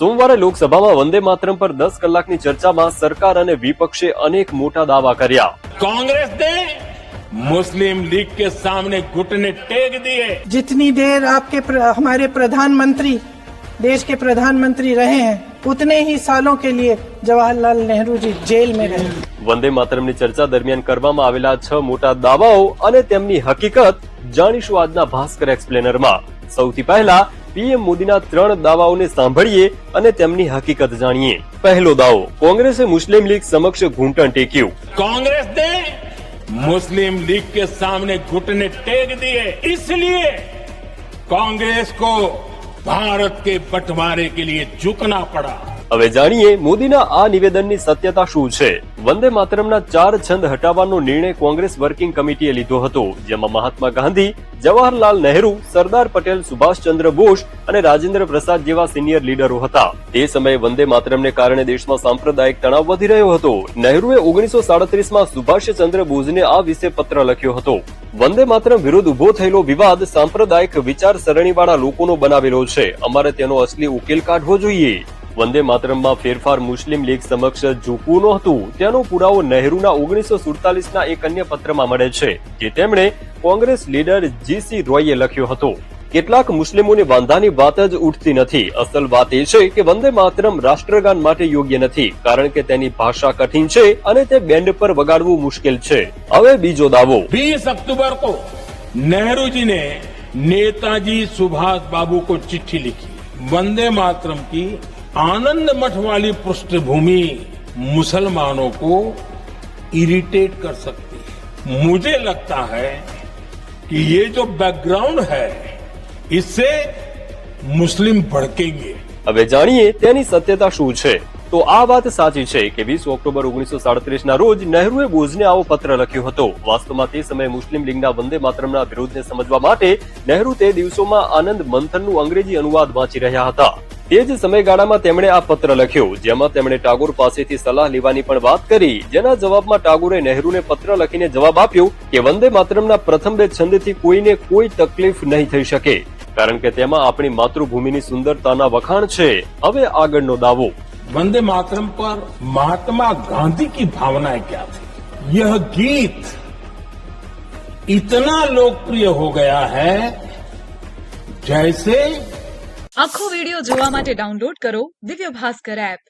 સોમવારે લોકસભામાં વંદે માતરમ પર 10 કલાકની ચર્ચામાં સરકાર અને વિપક્ષે अनेक मोटा दावा કર્યા। कांग्रेस ने मुस्लिम लीग के सामने घुटने टेक दिए। जितनी देर हमारे प्रधानमंत्री देश के प्रधानमंत्री रहे हैं उतने ही सालों के लिए जवाहरलाल नेहरू जी जेल में रहे। वंदे मातरमની ચર્ચા દરમિયાન કરવામાં આવેલા 6 મોટા દાવાઓ અને તેમની હકીકત જાણીશું આજના ભાસ્કર એક્સપ્લેનરમાં। સૌથી પહેલા પીએમ મોદીના 3 દાવાઓને સાંભળીએ અને તેમની હકીકત જાણીએ। પહેલો દાવો, કોંગ્રેસે મુસ્લિમ લીગ સમક્ષ ઘૂંટણ ટેક્યું। कांग्रेस ने मुस्लिम लीग के सामने घुटने टेक दिए, इसलिए कांग्रेस को भारत के बंटवारे के लिए झुकना पड़ा। હવે જાણીએ મોદીના આ નિવેદનની સત્યતા શું છે। વંદે માતરમના 4 છંદ હટાવવાનો નિર્ણય કોંગ્રેસ વર્કિંગ કમિટીએ લીધો હતો, જેમાં મહાત્મા ગાંધી, જવાહરલાલ નહેરુ, સરદાર પટેલ, સુભાષચંદ્ર બોઝ અને રાજેન્દ્ર પ્રસાદ જેવા સિનિયર લીડરો હતા। તે સમયે વંદે માતરમને કારણે દેશમાં સાંપ્રદાયિક તણાવ વધી રહ્યો હતો। નહેરુએ 1937માં સુભાષચંદ્ર બોઝને આ વિશે પત્ર લખ્યો હતો। વંદે માતરમ વિરુદ્ધ ઉભો થયેલો વિવાદ સાંપ્રદાયિક વિચારસરણીવાળા લોકોનો બનાવેલો છે, અમારે તેનો અસલી ઉકેલ કાઢવો જોઈએ। વંદે માતરમમાં ફેરફાર મુસ્લિમ લીગ સમક્ષ ઝૂકવું નહોતું, તેનો પુરાવો નહેરુના 1947ના એક અન્ય પત્રમાં મળે છે, જે તેમણે કોંગ્રેસ લીડર જીસી રોયે લખ્યો હતો। કેટલાક મુસ્લિમોને વાંધાની વાત જ ઉઠતી નથી। અસલ વાત એ છે કે વંદે માતરમ રાષ્ટ્રગાન માટે યોગ્ય નથી, કારણ કે તેની ભાષા કઠિન છે અને તે બેન્ડ પર વગાડવું મુશ્કેલ છે। હવે બીજો દાવો, 20 अक्टूबर को नेहरू जी ने नेताजी सुभाष बाबू को चिट्ठी लिखी। वंदे मातरम की आनंद मठ वाली पृष्ठभूमि मुसलमानों को इरिटेट कर सकती है। मुझे लगता है कि ये जो बैकग्राउंड है इससे मुस्लिम भड़केंगे। હવે જાણીએ તેની સત્યતા શું છે। તો આ વાત સાચી છે કે 20 ઓક્ટોબર 1937ના રોજ નહેરુએ બોઝને આવો પત્ર લખ્યો હતો। વાસ્તવમાં તે સમયે મુસ્લિમ લીગના વંદે માતરમના વિરોધને સમજવા માટે નહેરુ તે દિવસોમાં આનંદ મંથનનું અંગ્રેજી અનુવાદ વાંચી રહ્યા હતા। તે જ સમયગાળામાં તેમણે આ પત્ર લખ્યો, જેમાં તેમણે ટાગોર પાસેથી સલાહ લેવાની પણ વાત કરી, જેના જવાબમાં ટાગોરે નહેરુને પત્ર લખીને જવાબ આપ્યો કે વંદે માતરમના પ્રથમ 2 છંદથી કોઈને કોઈ તકલીફ નહીં થઈ શકે, કારણ કે તેમાં આપણી માતૃભૂમિની સુંદરતાના વખાણ છે। હવે આગળનો દાવો, वंदे मातरम पर महात्मा गांधी की भावनाएं क्या थी? यह गीत इतना लोकप्रिय हो गया है जैसे આખો વિડિયો જોવા માટે ડાઉનલોડ કરો દિવ્ય ભાસ્કર એપ।